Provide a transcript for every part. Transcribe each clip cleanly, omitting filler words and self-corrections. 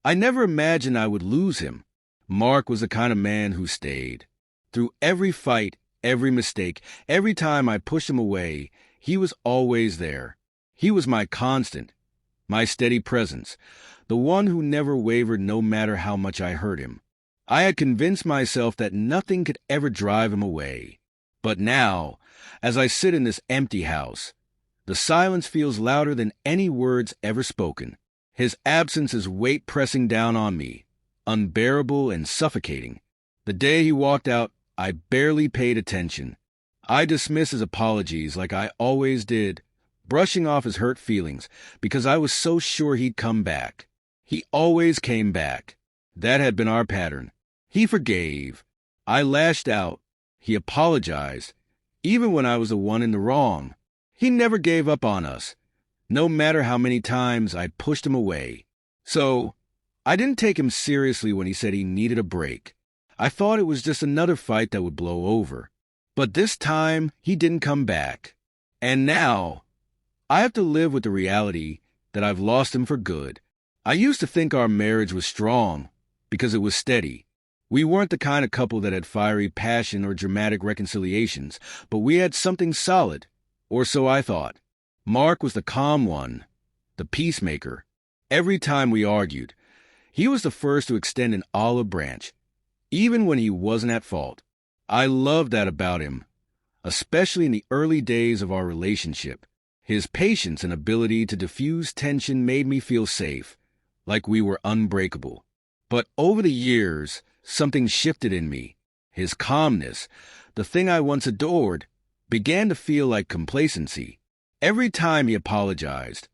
I never imagined I would lose him. Mark was the kind of man who stayed. Through every fight, every mistake, every time I pushed him away, he was always there. He was my constant, my steady presence, the one who never wavered no matter how much I hurt him. I had convinced myself that nothing could ever drive him away. But now, as I sit in this empty house, the silence feels louder than any words ever spoken. His absence is weight pressing down on me, unbearable and suffocating. The day he walked out, I barely paid attention. I dismissed his apologies like I always did, brushing off his hurt feelings because I was so sure he'd come back. He always came back. That had been our pattern. He forgave. I lashed out. He apologized, even when I was the one in the wrong. He never gave up on us, no matter how many times I pushed him away. So, I didn't take him seriously when he said he needed a break. I thought it was just another fight that would blow over. But this time, he didn't come back. And now, I have to live with the reality that I've lost him for good. I used to think our marriage was strong because it was steady. We weren't the kind of couple that had fiery passion or dramatic reconciliations, but we had something solid, or so I thought. Mark was the calm one, the peacemaker. Every time we argued, he was the first to extend an olive branch, even when he wasn't at fault. I loved that about him, especially in the early days of our relationship. His patience and ability to diffuse tension made me feel safe, like we were unbreakable. But over the years, something shifted in me. His calmness, the thing I once adored, began to feel like complacency. Every time he apologized,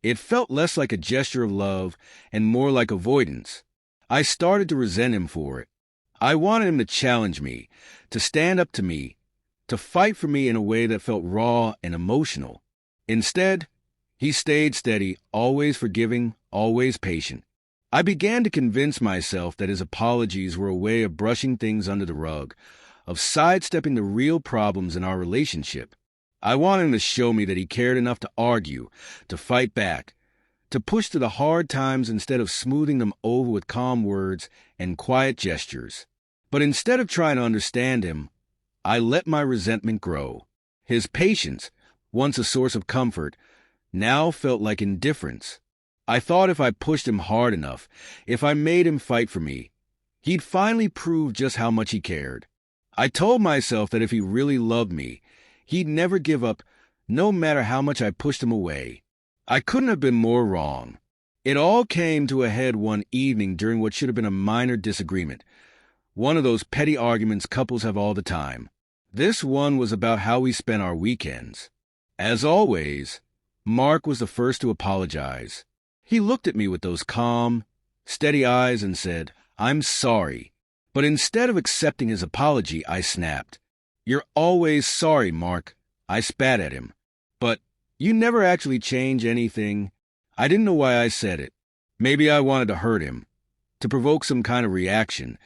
it felt less like a gesture of love and more like avoidance. I started to resent him for it. I wanted him to challenge me, to stand up to me, to fight for me in a way that felt raw and emotional. Instead, he stayed steady, always forgiving, always patient. I began to convince myself that his apologies were a way of brushing things under the rug, of sidestepping the real problems in our relationship. I wanted him to show me that he cared enough to argue, to fight back, to push through the hard times instead of smoothing them over with calm words and quiet gestures. But instead of trying to understand him, I let my resentment grow. His patience, once a source of comfort, now felt like indifference. I thought if I pushed him hard enough, if I made him fight for me, he'd finally prove just how much he cared. I told myself that if he really loved me, he'd never give up, no matter how much I pushed him away. I couldn't have been more wrong. It all came to a head one evening during what should have been a minor disagreement, one of those petty arguments couples have all the time. This one was about how we spent our weekends. As always, Mark was the first to apologize. He looked at me with those calm, steady eyes and said, "I'm sorry." But instead of accepting his apology, I snapped. "You're always sorry, Mark." I spat at him. "But you never actually change anything." I didn't know why I said it. Maybe I wanted to hurt him, to provoke some kind of reaction,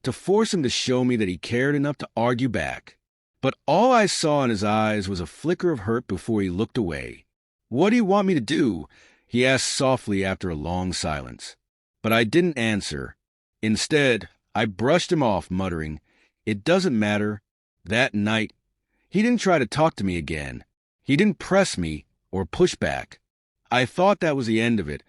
to force him to show me that he cared enough to argue back. But all I saw in his eyes was a flicker of hurt before he looked away. "What do you want me to do?" he asked softly after a long silence. But I didn't answer. Instead, I brushed him off, muttering, "It doesn't matter." That night, he didn't try to talk to me again. He didn't press me or push back. I thought that was the end of it.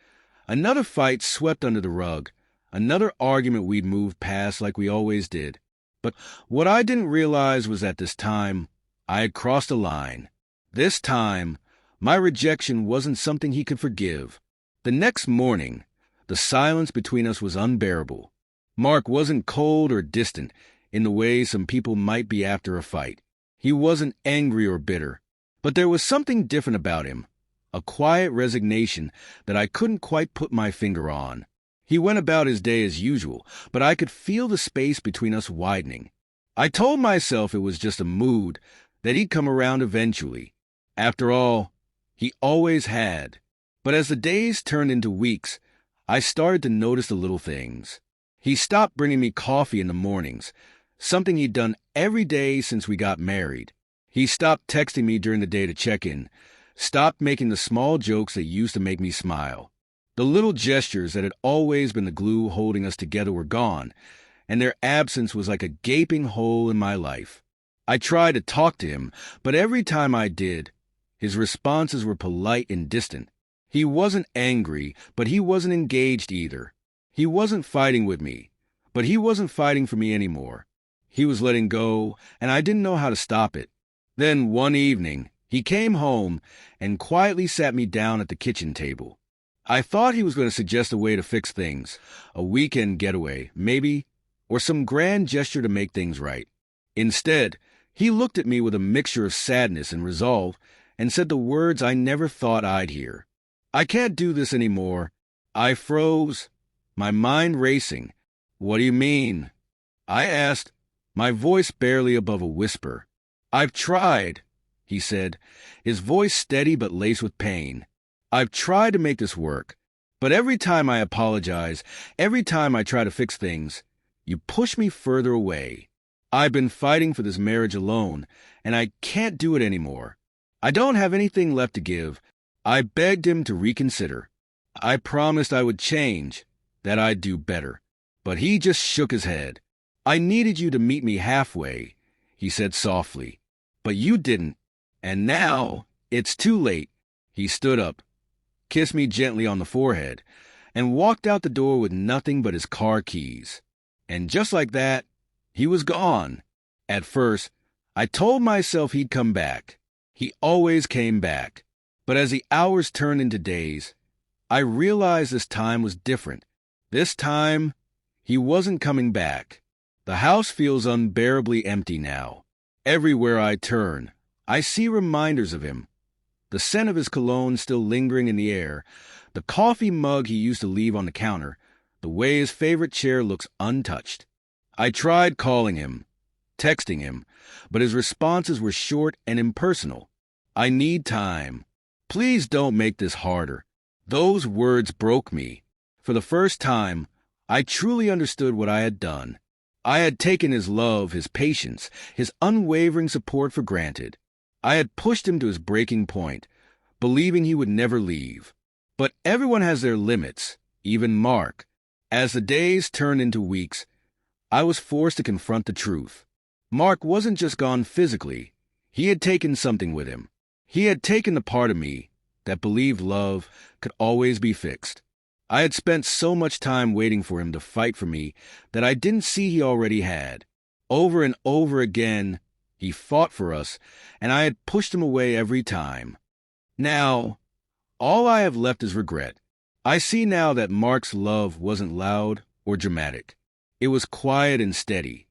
Another fight swept under the rug. Another argument we'd moved past like we always did. But what I didn't realize was that this time, I had crossed a line. This time, my rejection wasn't something he could forgive. The next morning, the silence between us was unbearable. Mark wasn't cold or distant in the way some people might be after a fight. He wasn't angry or bitter. But there was something different about him, a quiet resignation that I couldn't quite put my finger on. He went about his day as usual, but I could feel the space between us widening. I told myself it was just a mood, that he'd come around eventually. After all, he always had. But as the days turned into weeks, I started to notice the little things. He stopped bringing me coffee in the mornings, something he'd done every day since we got married. He stopped texting me during the day to check in, stopped making the small jokes that used to make me smile. The little gestures that had always been the glue holding us together were gone, and their absence was like a gaping hole in my life. I tried to talk to him, but every time I did, his responses were polite and distant. He wasn't angry, but he wasn't engaged either. He wasn't fighting with me, but he wasn't fighting for me anymore. He was letting go, and I didn't know how to stop it. Then one evening, he came home and quietly sat me down at the kitchen table. I thought he was going to suggest a way to fix things, a weekend getaway, maybe, or some grand gesture to make things right. Instead, he looked at me with a mixture of sadness and resolve and said the words I never thought I'd hear. "I can't do this anymore." I froze, my mind racing. "What do you mean?" I asked, my voice barely above a whisper. "I've tried," he said, his voice steady but laced with pain. "I've tried to make this work, but every time I apologize, every time I try to fix things, you push me further away. I've been fighting for this marriage alone, and I can't do it anymore. I don't have anything left to give." I begged him to reconsider. I promised I would change, that I'd do better. But he just shook his head. "I needed you to meet me halfway," he said softly. "But you didn't. And now it's too late." He stood up, kissed me gently on the forehead, and walked out the door with nothing but his car keys. And just like that, he was gone. At first, I told myself he'd come back. He always came back. But as the hours turned into days, I realized this time was different. This time, he wasn't coming back. The house feels unbearably empty now. Everywhere I turn, I see reminders of him. The scent of his cologne still lingering in the air, the coffee mug he used to leave on the counter, the way his favorite chair looks untouched. I tried calling him, texting him, but his responses were short and impersonal. "I need time. Please don't make this harder." Those words broke me. For the first time, I truly understood what I had done. I had taken his love, his patience, his unwavering support for granted. I had pushed him to his breaking point, believing he would never leave. But everyone has their limits, even Mark. As the days turned into weeks, I was forced to confront the truth. Mark wasn't just gone physically. He had taken something with him. He had taken the part of me that believed love could always be fixed. I had spent so much time waiting for him to fight for me that I didn't see he already had. Over and over again, he fought for us, and I had pushed him away every time. Now, all I have left is regret. I see now that Mark's love wasn't loud or dramatic. It was quiet and steady.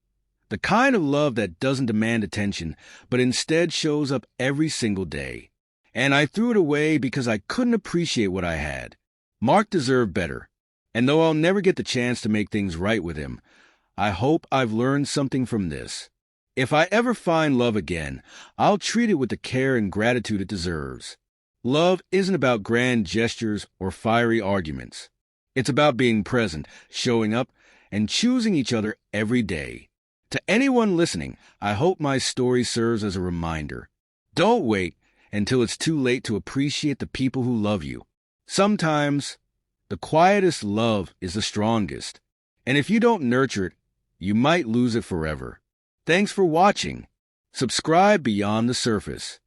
The kind of love that doesn't demand attention, but instead shows up every single day. And I threw it away because I couldn't appreciate what I had. Mark deserved better. And though I'll never get the chance to make things right with him, I hope I've learned something from this. If I ever find love again, I'll treat it with the care and gratitude it deserves. Love isn't about grand gestures or fiery arguments. It's about being present, showing up, and choosing each other every day. To anyone listening, I hope my story serves as a reminder. Don't wait until it's too late to appreciate the people who love you. Sometimes, the quietest love is the strongest. And if you don't nurture it, you might lose it forever. Thanks for watching. Subscribe Beyond the Surface.